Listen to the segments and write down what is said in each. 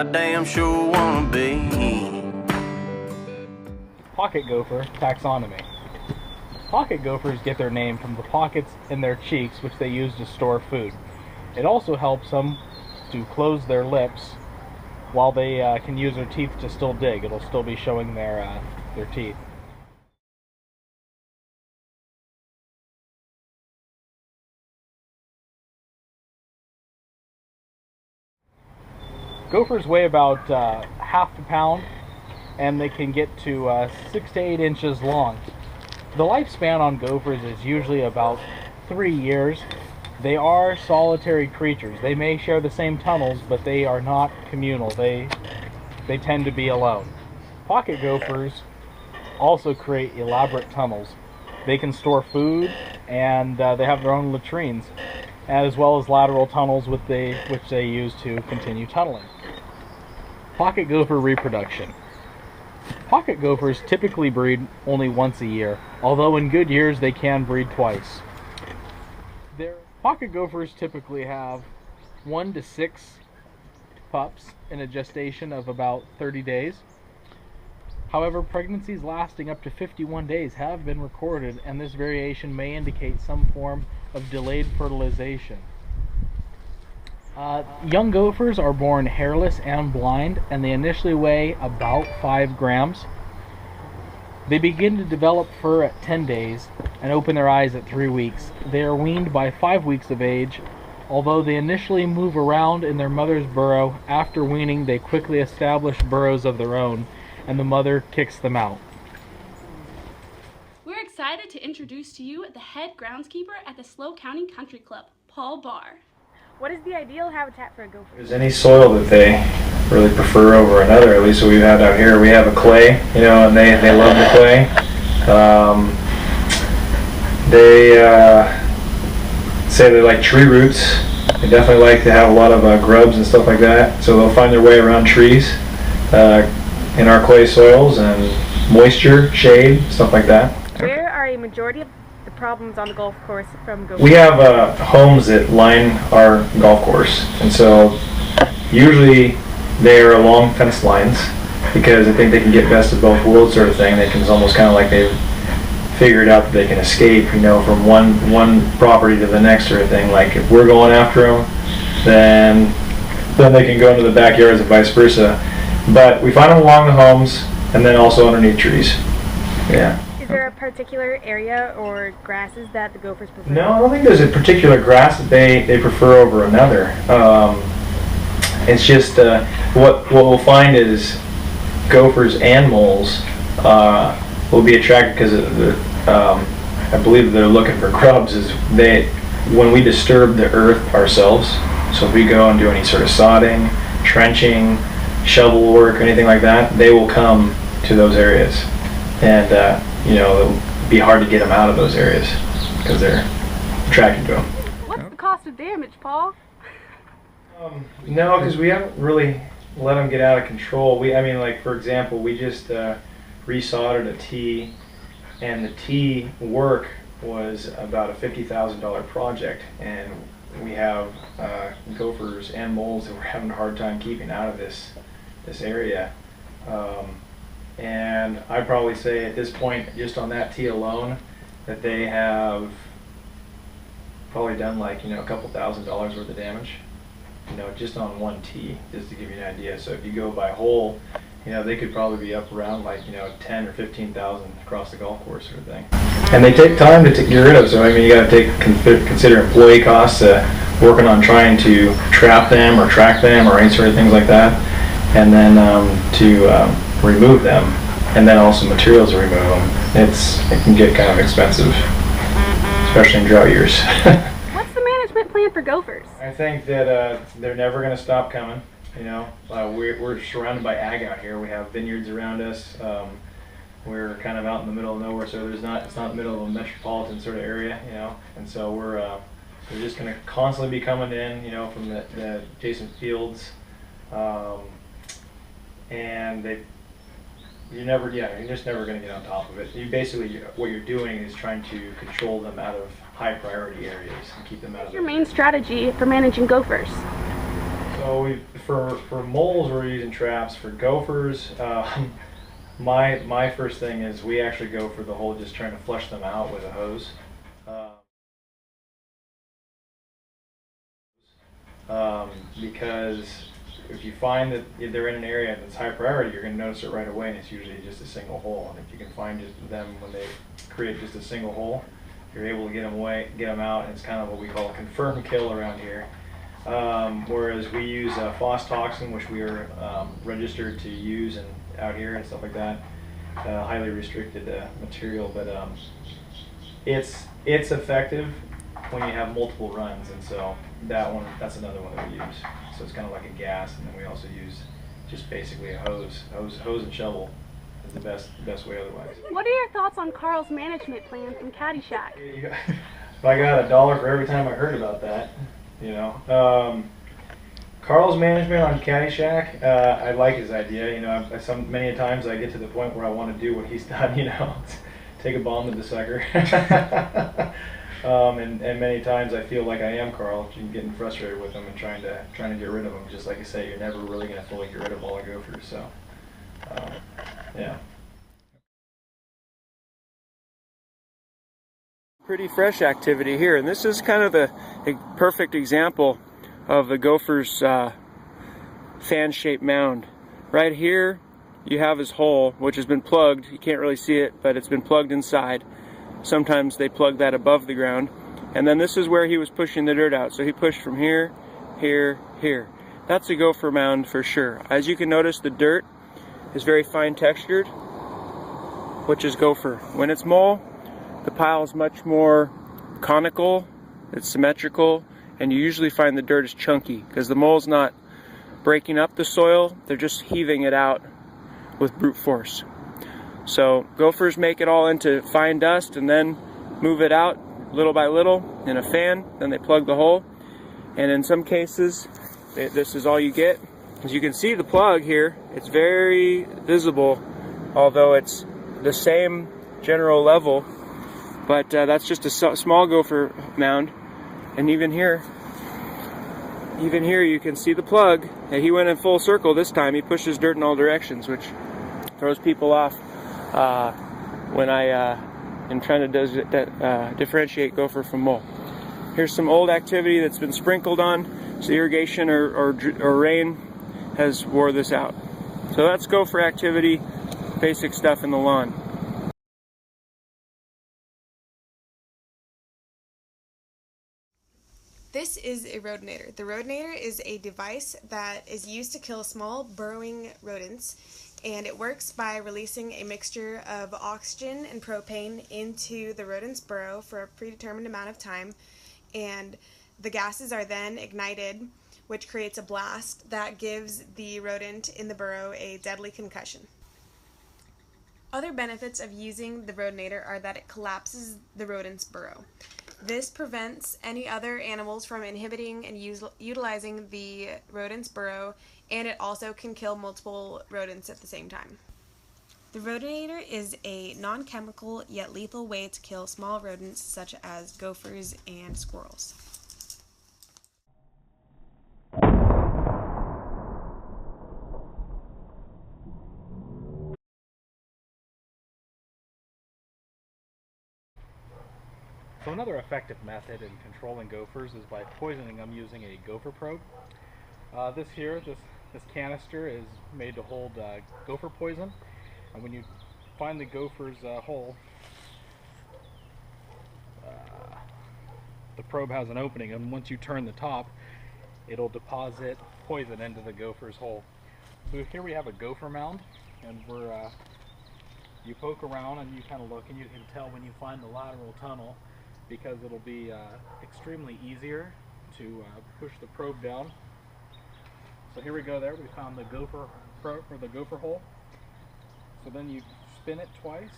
I damn sure wanna be. Pocket gopher taxonomy. Pocket gophers get their name from the pockets in their cheeks which they use to store food. It also helps them to close their lips while they can use their teeth to still dig. It'll still be showing their teeth. Gophers weigh about half a pound, and they can get to 6 to 8 inches long. The lifespan on gophers is usually about 3 years. They are solitary creatures. They may share the same tunnels, but they are not communal. They tend to be alone. Pocket gophers also create elaborate tunnels. They can store food, and they have their own latrines, as well as lateral tunnels which they use to continue tunneling. Pocket gopher reproduction. Pocket gophers typically breed only once a year, although in good years they can breed twice. Pocket gophers typically have 1 to 6 pups in a gestation of about 30 days. However, pregnancies lasting up to 51 days have been recorded, and this variation may indicate some form of delayed fertilization. Young gophers are born hairless and blind, and they initially weigh about 5 grams. They begin to develop fur at 10 days and open their eyes at 3 weeks. They are weaned by 5 weeks of age. Although they initially move around in their mother's burrow, after weaning they quickly establish burrows of their own, and the mother kicks them out. We're excited to introduce to you the head groundskeeper at the Slow County Country Club, Paul Barr. What is the ideal habitat for a gopher? There's any soil that they really prefer over another, at least what we've had out here. We have a clay, and they love the clay. They say they like tree roots. They definitely like to have a lot of grubs and stuff like that, so they'll find their way around trees in our clay soils, and moisture, shade, stuff like that. Where are a majority of the problems on the golf course from gophers? We have homes that line our golf course, and so usually they are along fence lines because I think they can get best of both worlds sort of thing. They can, it's almost kind of like they've figured out that they can escape, from one property to the next sort of thing. Like if we're going after them, then they can go into the backyards and vice versa. But we find them along the homes and then also underneath trees. Yeah. Is there a particular area or grasses that the gophers prefer? No, I don't think there's a particular grass that they prefer over another. It's just what we'll find is gophers and moles will be attracted because I believe they're looking for grubs. When we disturb the earth ourselves, so if we go and do any sort of sodding, trenching, shovel work, or anything like that, they will come to those areas, and it'll be hard to get them out of those areas because they're attracted to them. What's the cost of damage, Paul? No, because we haven't really let them get out of control. Like for example, we just resoldered a tee, and the tee work was about a $50,000 project, and we have gophers and moles that we're having a hard time keeping out of this area. And I'd probably say at this point, just on that tee alone, that they have probably done like a couple $1,000s worth of damage. Just on one tee, just to give you an idea. So if you go by hole, they could probably be up around like 10 or 15,000 across the golf course sort of thing. And they take time to get rid of. So you got to consider employee costs, working on trying to trap them or track them or any sort of things like that, and then to remove them, and then also materials to remove them. It can get kind of expensive, especially in drought years. What's the management plan for gophers? I think that they're never going to stop coming. We're surrounded by ag out here. We have vineyards around us. We're kind of out in the middle of nowhere, so it's not the middle of a metropolitan sort of area, and so they're just going to constantly be coming in, from the adjacent fields, and you're just never going to get on top of it. What you're doing is trying to control them out of high priority areas and keep them out of What's your main strategy for managing gophers? So for moles we're using traps. For gophers, my first thing is we actually go for the hole, just trying to flush them out with a hose. Because if you find that if they're in an area that's high priority, you're going to notice it right away, and it's usually just a single hole. And if you can find them when they create just a single hole, you're able to get them out, and it's kind of what we call a confirmed kill around here. Whereas we use phos toxin, which we are registered to use and out here and stuff like that, highly restricted material, but it's effective when you have multiple runs, and so that's another one that we use. So it's kind of like a gas, and then we also use just basically a hose and shovel is the best way otherwise. What are your thoughts on Carl's management plan from Caddyshack? If I got $1 for every time I heard about that, you know. Carl's management on Caddyshack, I like his idea. You know, many times I get to the point where I want to do what he's done. You know, take a bomb to the sucker. And many times I feel like I am Carl, getting frustrated with him and trying to get rid of him. Just like I say, you're never really going to fully get rid of all the gophers. So, yeah. Pretty fresh activity here, and this is kind of a perfect example of the gopher's fan-shaped mound. Right here you have his hole, which has been plugged. You can't really see it, but it's been plugged inside. Sometimes they plug that above the ground. And then this is where he was pushing the dirt out. So he pushed from here, here, here. That's a gopher mound for sure. As you can notice, the dirt is very fine textured, which is gopher. When it's mole, the pile is much more conical, it's symmetrical, and you usually find the dirt is chunky because the mole's not breaking up the soil, they're just heaving it out with brute force. So gophers make it all into fine dust and then move it out little by little in a fan, then they plug the hole, and in some cases this is all you get. As you can see, the plug here, it's very visible, although it's the same general level, but that's just a small gopher mound. And even here you can see the plug. He went in full circle this time. He pushes dirt in all directions, which throws people off when I am trying to differentiate gopher from mole. Here's some old activity that's been sprinkled on, so irrigation or rain has wore this out. So that's gopher activity, basic stuff in the lawn. This is a rodinator. The rodinator is a device that is used to kill small burrowing rodents, and it works by releasing a mixture of oxygen and propane into the rodent's burrow for a predetermined amount of time, and the gases are then ignited, which creates a blast that gives the rodent in the burrow a deadly concussion. Other benefits of using the rodinator are that it collapses the rodent's burrow. This prevents any other animals from inhibiting and utilizing the rodent's burrow, and it also can kill multiple rodents at the same time. The rodinator is a non-chemical yet lethal way to kill small rodents such as gophers and squirrels. So another effective method in controlling gophers is by poisoning them using a gopher probe. This canister is made to hold gopher poison, and when you find the gopher's hole, the probe has an opening, and once you turn the top, it'll deposit poison into the gopher's hole. So here we have a gopher mound, and you poke around and you kind of look, and you can tell when you find the lateral tunnel, because it'll be extremely easier to push the probe down. So here we go there, we found the gopher probe, or the gopher hole. So then you spin it twice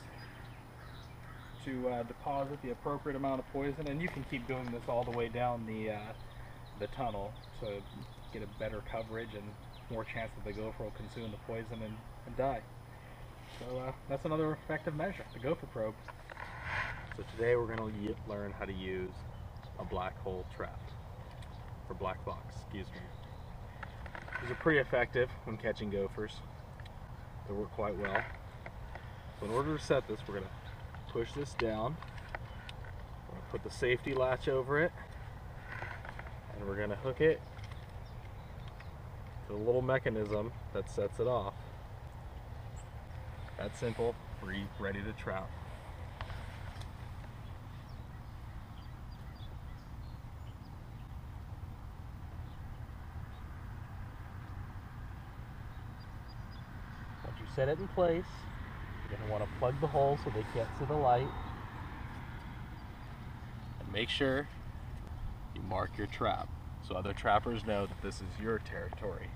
to deposit the appropriate amount of poison, and you can keep doing this all the way down the tunnel to get a better coverage and more chance that the gopher will consume the poison and die. So that's another effective measure, the gopher probe. So today we're going to learn how to use a black hole trap, or black box, excuse me. These are pretty effective when catching gophers. They work quite well. So in order to set this, we're going to push this down. We're going to put the safety latch over it, and we're going to hook it to the little mechanism that sets it off. That's simple, free, ready to trap. Once you set it in place, you're going to want to plug the hole so they can't see the light. And make sure you mark your trap so other trappers know that this is your territory.